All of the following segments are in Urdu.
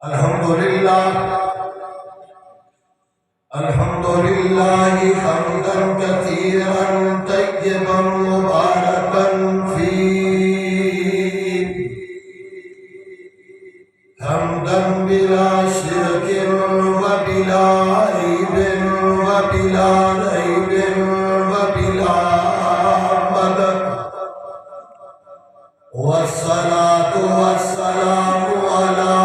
الحمد لله حمدا كثيرا طيبا مباركا فيه حمدا بلا شرك وبلا عيب وبلا ريب وبلا مدد والصلاة والسلام على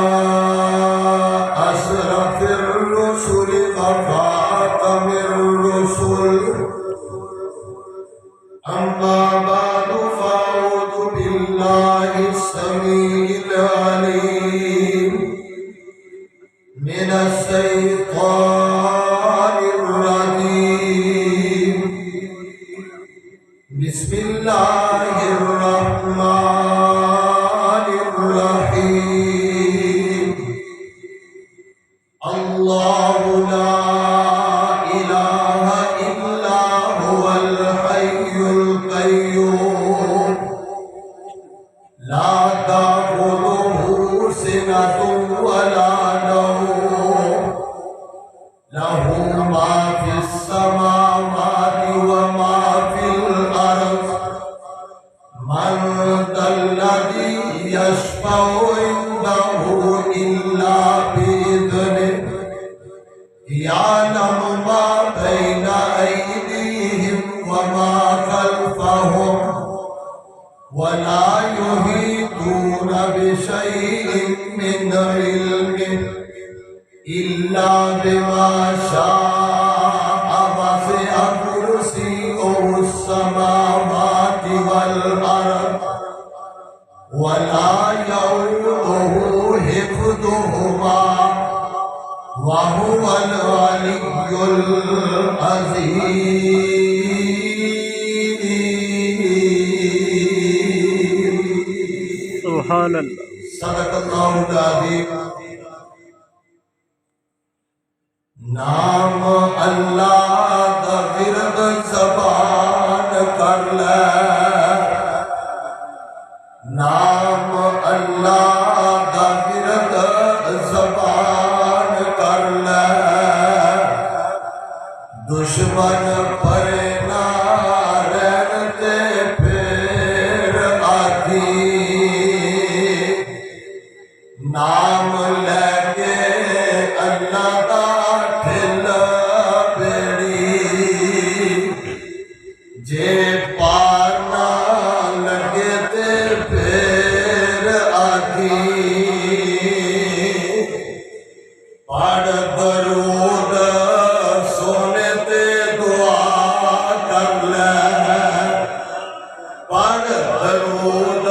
أشرف الرسل وخاتم الرسل أما بعد فأعوذ بالله السميع العليم من الشيطان الرجيم بسم الله الرحمن الرحيم الله لا إله إلا هو الحي القيوم لا تأخذه سنة ولا نوم له ما في السماوات وما في الأرض من ذا الذي يشفع عنده إلا بإذنه يعلم ما بين أيديهم وما خلفهم ولا يحيطون بشيء من علمه إلا بما شاء وسع كرسيه السماوات والأرض ولا يؤوده حفظهما وهو العلي العظيم سبحان اللہ. صدق اللہ العظیم. نام اللہ دا ورد زبان کر لے نام اللہ دا ورد زبان کر لے دشمن پرے نہ رہتے پھر آدھی نام لے کے اللہ دا ٹھل بیڑی جے پار نہ لگے تے پھر آدھی پڑھ درود سونے تے دعا کر لے پڑھ درود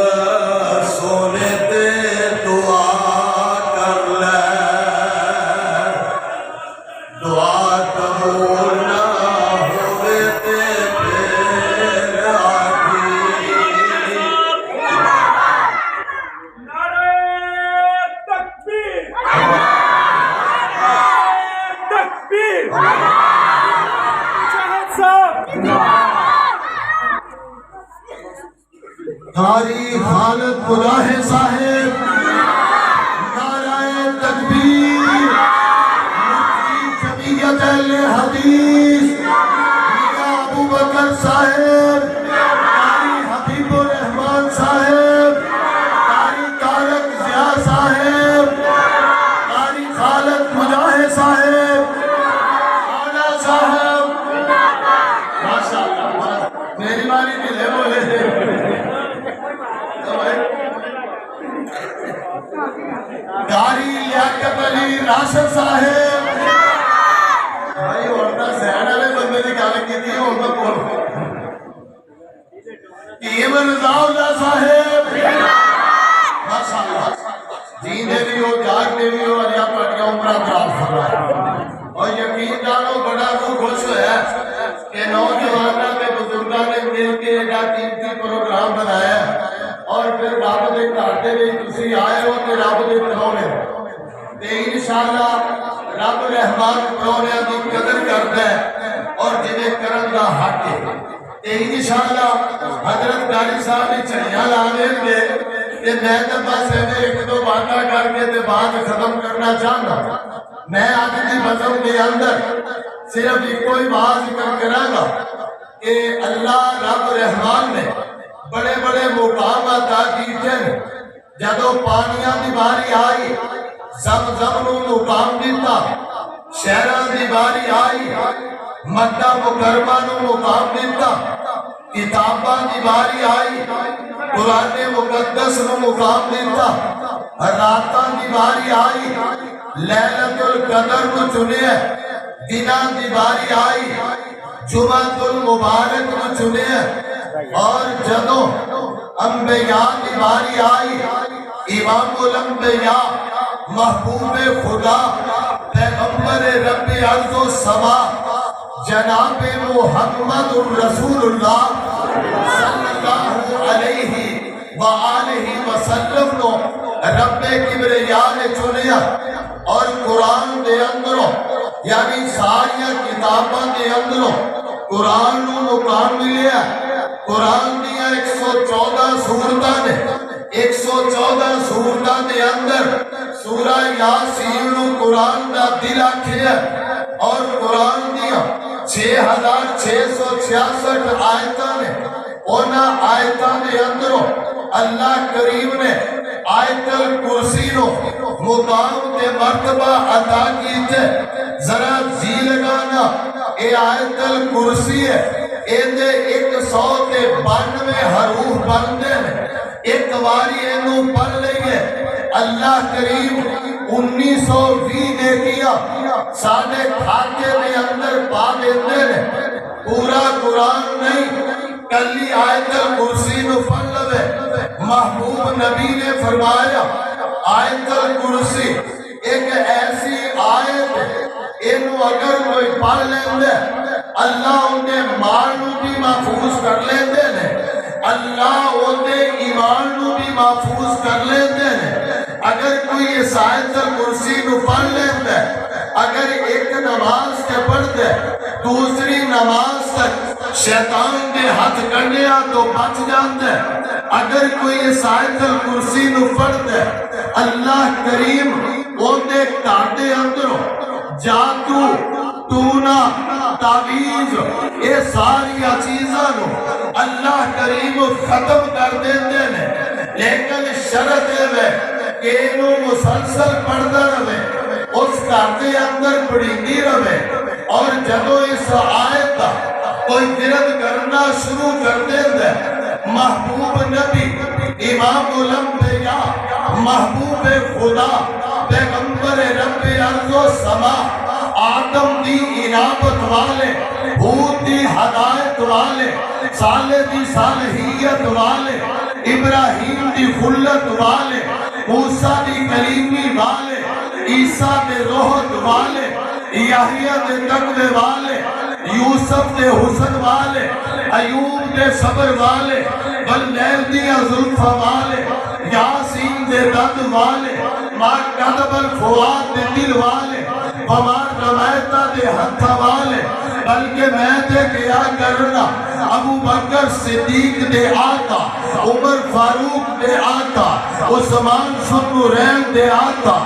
سونے تے دعا کر لے دعا قبول نہ ہوئے تے پھر آگی نعرہ تکبیر! تکبیر! مجاہد صاحب! قاری خالد ملاح صاحب نعرہ تکبیر مفتی جمعیت اہل حدیث میاں ابو بکر صاحب قاری حبیب الرحمان صاحب قاری طارق ضیاء صاحب قاری خالد ملاح صاحب مولا صاحب ماشاءاللہ میری باری بھی لے بولے قاری لیاقت علی راشد صاحب بھائی ہوتا سہن والے بندے کی گل کی تھی ہوتا کون ٹیم رضا اللہ صاحب ماشاءاللہ جیندے بھی ہو جاگتے بھی ہو اللہ پاک عمرہ دراز فرمائے اور یقین جانو بڑا روح خوش ہے کہ نوجوانوں کے بزرگوں نے مل کے ایک قیمتی پروگرام بنایا اور پھر رب دے گھر دے وچ تسی آئے ہو تے رب دے پرونے تے انشاءاللہ رب رحمان پرونیاں دی قدر کردا ہے اور جویں کرن دا حق ہے تے انشاءاللہ حضرت قاری صاحب نے چڑیاں لا دیں گے کہ میں تو بس ایک دو باتیں کر کے تے بات ختم کرنا چاہتا میں آج کی بزم کے اندر صرف ایک کوئی بات ذکر کروں گا کہ اللہ رب رحمان نے بڑے بڑے مقام عطا کیتے ہیں جدو پانیاں دی باری آئی زمزم نو مقام دیتا شہراں دی باری آئی مکہ مکرمہ نو مقام دیتا کتاباں دی باری آئی قرآن مقدس نو مقام دیتا راتاں دی باری آئی لیلۃ القدر نو چنیا دناں دی باری آئی جمعۃ المبارک نو چنیا اور جدو انبیاء دی باری آئی امام الانبیاء محبوب خدا پیغمبر رب ارض و سما جناب محمد رسول اللہ صلی اللہ علیہ وآلہ وسلم نو رب کبریا نے چنیا اور قرآن دے اندروں یعنی ساری کتاباں دے اندروں قرآن نو مقام ملیا قرآن دیا 114 سورتاں نے 114 سورتاں دے اندر سورہ یاسین نو قرآن دا دل آکھیا اور قرآن دیا 6666 آیتاں نے اونا آیتاں دے اندروں اللہ کریم نے آیت الکرسی نو مقام تے مرتبہ عطا کیتے ذرا جی لگانا اے آیت الکرسی ہے ایدے 192 حروف بندے ہیں ایک واری اینو پڑھ لئیے اللہ کریم 1920 نے کیا ساڑھے کھاتے میں اندر پا دیتے ہیں پورا قرآن نہیں کلی آیت الکرسی نو پڑھ لوے محبوب نبی نے فرمایا آیت الکرسی ایک ایسی آیت اینو اگر کوئی پڑھ لیندے اللہ انہیں مال نو بھی محفوظ کر لیندے نے اللہ انہیں ایمان نو بھی محفوظ کر لیندے نے اگر کوئی اس آیت الکرسی نو پڑھ لیندے اگر ایک نماز کے پڑھ دے دوسری نماز تک شیطان دے ہاتھ کرنیا تو بچ جاندے اگر کوئی اس آیت الکرسی نو پڑھ دے اللہ کریم انہیں کاٹے اندروں جادو ٹونا تعویذ یہ ساری چیزاں نو اللہ کریم ختم کر دیندے نے لیکن شرط ہے کہ انہوں مسلسل پڑھتا رہے اس کارتے اندر پڑھیندی رہے اور جدو اس آیت کا کوئی گرد کرنا شروع کر دیندے محبوب نبی امام الانبیاء محبوب خدا پیغمبر رب ارض و سما آدم دی انابت والے حود دی ہدایت والے صالح دی صالحیت والے ابراہیم دی خلت والے موسیٰ دی کلیمی والے عیسیٰ دے روحت والے یحییٰ دے تقوی والے یوسف دے حسن والے ایوب دے صبر والے بلیل دیا ظلفہ والے یاسین دے دد والے ما قدب الفواد دے دل والے ہمار رمایتہ دے ہتھا والے بلکہ میں تے کیا کرنا ابو بکر صدیق دے آقا عمر فاروق دے آقا عثمان ذوالنورین دے آقا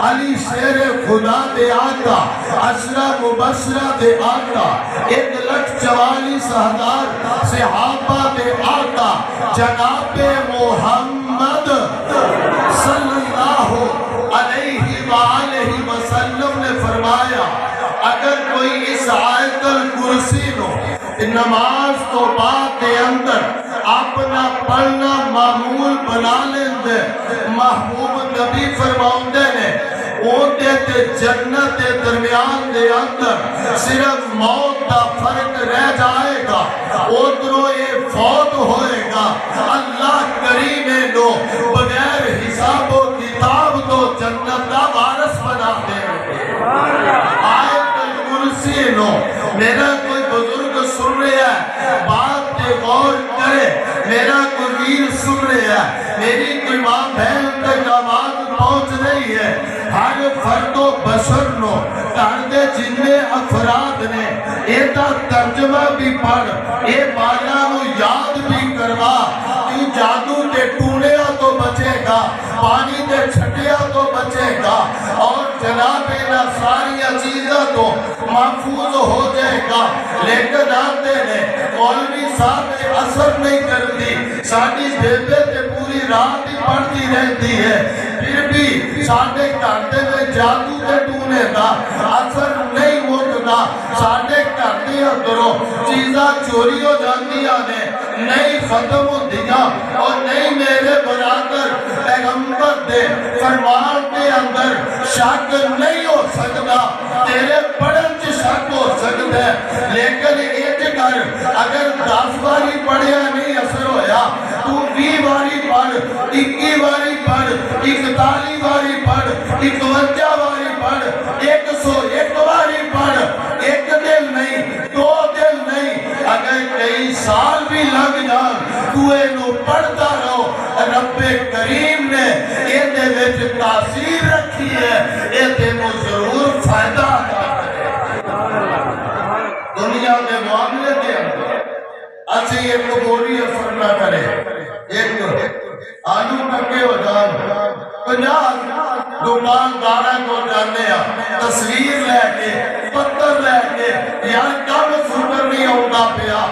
علی شیر خدا دے آقا عشرہ مبشرہ دے آقا 144,000 صحابہ دے آقا جناب محمد صلی اللہ علیہ وآلہ وسلم نے فرمایا اگر کوئی اس آیت الکرسی نو نماز تو بعد دے اندر اپنا پڑھنا معمول بنا لیندے محبوب نبی فرماؤندے نے اوندے تے جنت دے درمیان دے اندر صرف موت دا فرق رہ جائے گا ادھروں یہ فوت ہوئے گا اللہ کریم نو بغیر حساب و کتاب تو جنت دا وارث بنا دے آیت الکرسی نو میرا کوئی بزرگ سن رہا ہے بات پہ غور کرے میرا کوئی ویر سن رہا ہے میری کوئی ماں بہن تک آواز پہنچ رہی ہے ہر فرد و بشر نو کردے جننے افراد نے ایتا ترجمہ بھی پڑھ اے بالا نو یاد بھی کروا تو جادو کے ٹوڑے تو بچے بچے گا اور جناب انہاں ساری چیزوں تو محفوظ ہو جائے گا. لیکن آتے نے مولوی صاحب اثر نہیں کرتی, ساری بیبے تے پوری رات ہی پڑھتی رہتی ہے, پھر بھی ساڈے گھر دے وچ جادو تے ٹونے دا اثر نہیں مکدا. ساڈے گھر دے اندروں چیزاں چوری ہو جاندیاں نے, نہیں ختم ہوندیاں, اور نہیں میرے برادر پیغمبر دے فرمان کے اندر شک نہیں ہو سکتا. تیرے پڑھن چ شک ہو سکتا ہے, لیکن ایک کر, اگر 10 باری پڑھیا نہیں اثر ہویا, تو 20 باری پڑھ, 21 باری پڑھ, 41 باری پڑھ, 51 باری پڑھ, 101 باری پڑھ. ایک دن نہیں, 2 دن نہیں, اگر کئی سال بھی لگ جان تو اینو پڑھتا رہو. رب کریم نے ایندے وچ تاثیر رکھی ہے, اے تینوں ضرور فائدہ دنیا کے معاملے کے اندر. اچھی ایک گوری اثر نہ کرے, ایک آلو ٹکے ہو جان, 50 دکاندارہ کو جانے تصویر لے کے, پتر لے کے, یار کم سکر نہیں ہوتا پیا,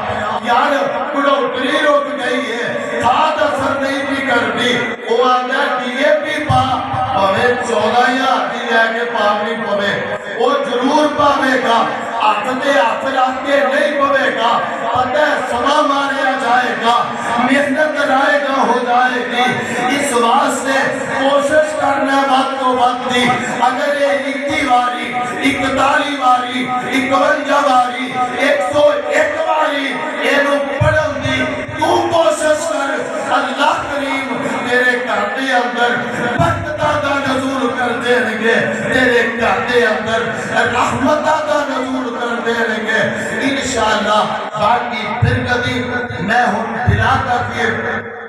یار بڑھوتری رک گئی ہے, کھاد اثر نہیں بھی کرتی. وہ آتا دیئے بھی پا, پوے 14,000 دی لے کے پاوی پوے, وہ ضرور پاوے گا. ہاتھ دے ہاتھ رکھ کے نہیں پوے گا, پتہ سما ماریا جائے گا, محنت رائے گا ہو جائے گی. اس واسطے کوشش کرنا وقت و وقت دی. اگر یہ 21 باری, 41 باری, 51 باری, 101 باری اینو پڑھن دی تو کوشش کر, اللہ کریم تیرے گھر دے اندر برکتاں دا نزول کر دیں گے, تیرے گھر دے اندر رحمتاں دا نزول کر دیں گے انشاءاللہ. باقی پھر کبھی میں ہوں بلا کر